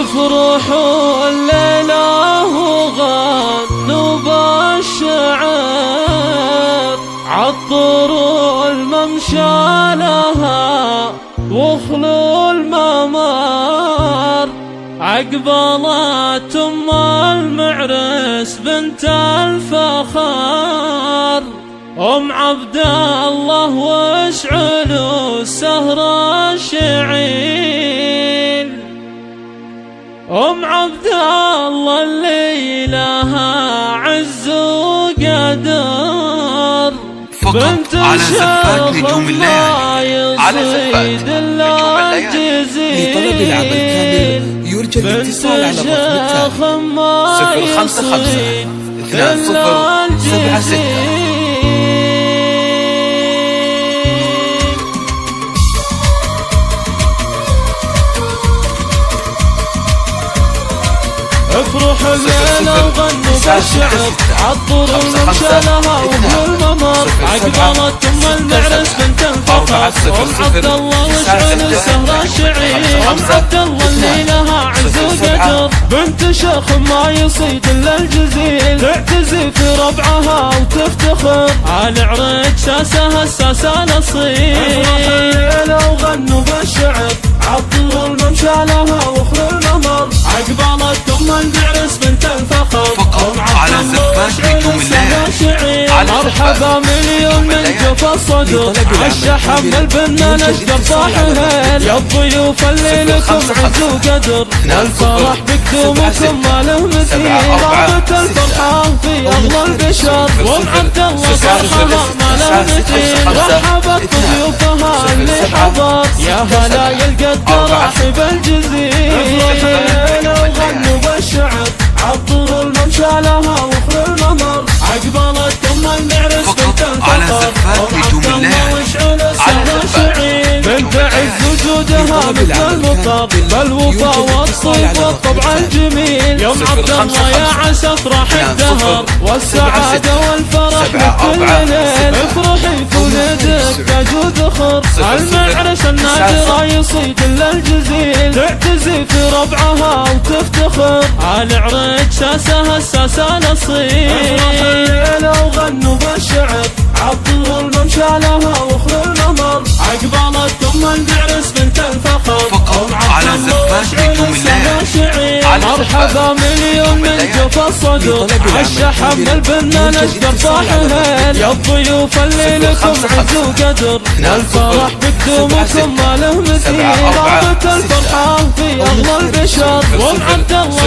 افرحوا الليلة وغنوا بالشعر، عطروا الممشى لها واخلوا الممر، عقبلت ام المعرس بنت الفخر، ام عبد الله واشعلوا السهر الشعيل، ام عبد الله اللي لها عز وقدر، بنت على زفات نجوم الليالي، على زفات نجوم الليالي. لطلب العمل كامل يرجى الاتصال على الرقم التالي 055 2076. افرحوا الليلة وغنوا بالشعر، عطروا الممشى لها واخلوا الممر، عقبلت ام المعرس بنت الفخر، ام عبد الله واشعلوا السهر الشعيل، ام عبد الله اللي لها عز وقدر، بنت شيخ ما يصيد الا الجزيل، تعتزي في ربعها وتفتخر، على عرج ساسها الساسة نصيل. افرحوا الليلة وغنوا بالشعر، عطروا الممشى لها واخلوا الممر، عقبلت ام المعرس بنت الفخر، على زفات نجوم الليالي، مرحبا مليون من جفا الصدر، عالشحم البنان اشقر صاح الهيل، يا الضيوف اللي لكم عز وقدر، والفرح بقدومكم ما له مثيل، رابط الفرحة في اغلى البشر، وام عبد الله فرحها ما له مثيل، رحبت بضيوفها اللي حضر، يا هلا يلقى التراحب الجزيل. وغنوا بالشعر، عطروا الممشى لها واخلوا الممر، عقبلت ام المعرس بنت الفخر، ام عبد الله واشعلوا السهر الشعيل، بنت عز وجودها مثل المطر، بالوفا والصيف والطبع الجميل، يوم عبد الله يا عسى افراح الدهر، والسعادة والفرح بكل ليل، افرحي في ولدك تاج وذخر، المعرس النادرة يصيد الا الجزيل، تعتزي في ربعها وتفتخر، على عرج ساسها الساسة نصيل. افرحوا الليلة وغنوا بالشعر، عطروا الممشى لها واخلوا الممر، عقبلت ام المعرس بنت الفخر، على زفات نجوم الليالي، مرحبا مليون من جفا الصدر، عالشحم البنان اشقر صاح الهيل، يا الضيوف اللي لكم عز وقدر، والفرح بقدومكم ما له مثيل، رابط الفرحة في اغلى البشر، وام عبد الله